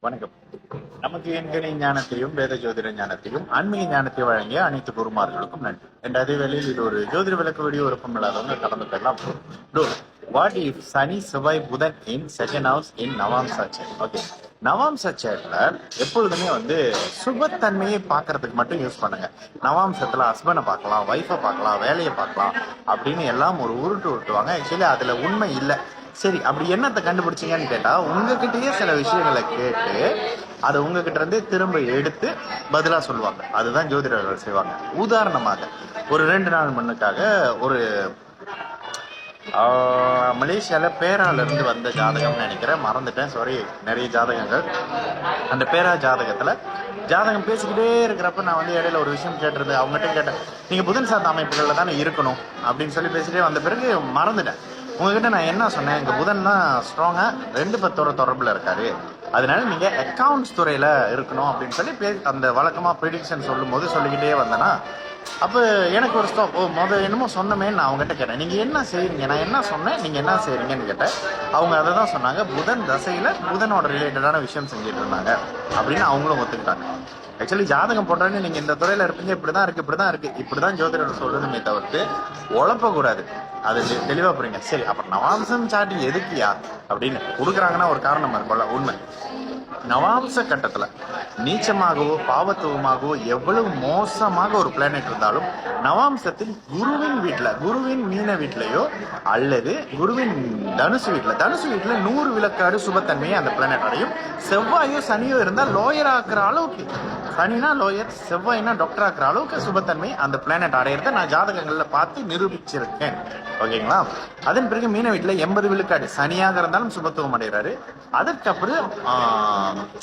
வணக்கம். நமக்கு எண்கணி ஞானத்தையும் வேத ஜோதிட ஞானத்தையும் ஆன்மீக ஞானத்தை வழங்கிய அனைத்து குருமார்களுக்கும் நன்றி. என்ற அதே வேளையில் இது ஒரு ஜோதிட விளக்கு வீடியோ விருப்பம் இல்லாதவங்க கடந்து போயிடலாம். What if Shani Sevvai Budhan in second house in Navamsa சேர்? ஓகே, நவாம்சா சேர்ல எப்பொழுதுமே சுபத்தன்மையை பார்க்கறதுக்கு மட்டும் யூஸ் பண்ணுங்க. நவாம்சத்துல ஹஸ்பண்டை பார்க்கலாம், ஒய்ஃபை பார்க்கலாம், வேலையை பார்க்கலாம் அப்படின்னு எல்லாம் ஒரு உருட்டுவாங்க. ஆக்சுவலி அதுல உண்மை இல்லை. சரி, அப்படி என்னத்தை கண்டுபிடிச்சிங்கன்னு கேட்டா உங்ககிட்டயே சில விஷயங்களை கேட்டு அதை உங்ககிட்ட இருந்தே திரும்ப எடுத்து பதிலா சொல்லுவாங்க. அதுதான் ஜோதிடர்கள் செய்வாங்க. உதாரணமாக ஒரு 2 நாள் முன்னுக்காக ஒரு மலேசியால பேரால இருந்து வந்த ஜாதகம்னு நினைக்கிறேன், மறந்துட்டேன், சாரி. நிறைய ஜாதகங்கள். அந்த பேரா ஜாதகத்துல ஜாதகம் பேசிக்கிட்டே இருக்கிறப்ப நான் இடையில ஒரு விஷயம் கேட்டுருது. அவங்ககிட்ட கேட்டேன், நீங்க புதன் சார்ந்த அமைப்புகள்ல தானே இருக்கணும் அப்படின்னு சொல்லி பேசிட்டே வந்த பிறகு மறந்துட்டேன். உங்ககிட்ட நான் என்ன சொன்னேன், எங்க புதன் தான் ஸ்ட்ராங்கா 2-10 தொடர்புல இருக்காரு, அதனால நீங்க அக்கௌண்ட்ஸ் துறையில இருக்கணும் அப்படின்னு சொல்லி அந்த வழக்கமா ப்ரிடிக்ஷன் சொல்லும் போது சொல்லிக்கிட்டே வந்தேன்னா, அப்ப எனக்கு ஒரு ஸ்டாப். என்னமோ சொன்னமே, நான் அவங்ககிட்ட கேட்டேன், நீங்க என்ன செய்யறீங்க, நான் என்ன சொன்னேன், நீங்க என்ன செய்யறீங்கன்னு கேட்டேன். அவங்க அதை தான் சொன்னாங்க, புதன் தசையில புதனோட ரிலேட்டடான விஷயம் செஞ்சுட்டு இருந்தாங்க அப்படின்னு அவங்களும் ஒத்துக்கிட்டாங்க. ஆக்சுவலி ஜாதகம் போடுறேன்னு நீங்க இந்த துறையில இருப்பீங்க, இப்படிதான் இருக்கு, இப்படிதான் ஜோதிடர் சொல்லணுமே தவிர்த்து உழப்பக்கூடாது. அது தெளிவா புரியுங்க. சரி, அப்புறம் நவாம்சம் சாட்டி எதுக்குயா அப்படின்னு கொடுக்குறாங்கன்னா ஒரு காரணம் இருக்கும்ல. உண்மை, நவாம்ச கட்டத்துல நீச்சமாகவோ பாவத்துவமாகவோ எவ்வளவு மோசமாக ஒரு பிளானட் இருந்தாலும் நவாம்சத்தில் குருவின் மீன வீட்டிலையோ அல்லது குருவின் தனுசு வீட்டுல 100 விழுக்காடு சுபத்தன்மையை அந்த பிளானட் அடையும். செவ்வாயோ சனியோ இருந்தால் லோயர் ஆக்குற அளவுக்கு, சனினா லோயர், செவ்வாய்னா டாக்டர் ஆக்குற அளவுக்கு சுபத்தன்மை அந்த பிளானட் அடையிறத நான் ஜாதகங்கள்ல பார்த்து நிரூபிச்சிருக்கேன். ஓகேங்களா? அதன் பிறகு மீன வீட்டுல 80 விழுக்காடு சனியாக இருந்தாலும் சுபத்துவம் அடைகிறாரு. அதற்கப்புறம்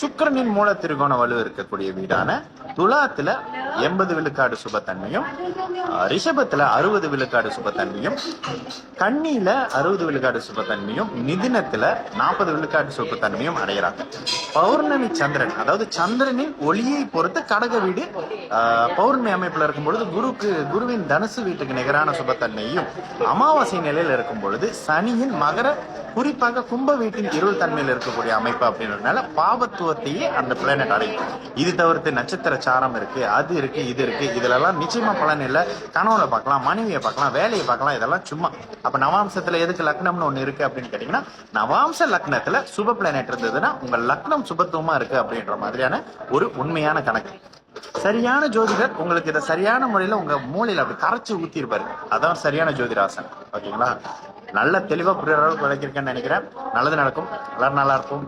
சுக்கிரனின் மூல திரிகோண வலு இருக்கக்கூடிய வீடான துலாத்துல 80 விழுக்காடு சுபத்தன்மையும், ரிஷபத்துல 60 விழுக்காடு சுபத்தன்மையும், கன்னியில 60 விழுக்காடு சுபத்தன்மையும், மிதுனத்துல 40 விழுக்காடு சுபத்தன்மையும் அடைகிறாங்க. பௌர்ணமி சந்திரன், அதாவது சந்திரனின் ஒளியை பொறுத்து கடக வீடு பௌர்ணமி அமைப்புல இருக்கும் பொழுது குருவின் தனுசு வீட்டுக்கு நிகரான சுபத்தன்மையும், அமாவாசை நிலையில இருக்கும் பொழுது சனியின் மகர, குறிப்பாக கும்ப வீட்டின் இருள் தன்மையில் இருக்கக்கூடிய அமைப்பு அப்படின்றதுனால பாவத்துவத்தையே அந்த பிளானட் அடையும். இது தவிர்த்து நட்சத்திர சாரம் இருக்கு, அது இருக்கு, இது இருக்கு, இதுலலாம் நிச்சயமா பலன் இல்லை. கனவுல பார்க்கலாம், மனைவியை பார்க்கலாம், வேலையை பார்க்கலாம், இதெல்லாம் சும்மா. அப்ப நவாம்சத்துல எதுக்கு லக்னம்னு ஒண்ணு இருக்கு அப்படின்னு கேட்டீங்கன்னா, நவாம்ச லக்னத்துல சுப பிளானட் இருந்ததுன்னா உங்க லக்னம் சுபத்துவமா இருக்கு அப்படின்ற மாதிரியான ஒரு உண்மையான கணக்கு. சரியான ஜோதிடர் உங்களுக்கு இதை சரியான முறையில உங்க மூளையில அப்படி கரைச்சி ஊத்திருப்பாரு. அதான் சரியான ஜோதிராசன். ஓகேங்களா? நல்ல தெளிவா புரியுற அளவுக்கு விளக்கிருக்கேன்னு நினைக்கிறேன். நல்லது நடக்கும். எல்லாரும் நல்லா இருக்கும்.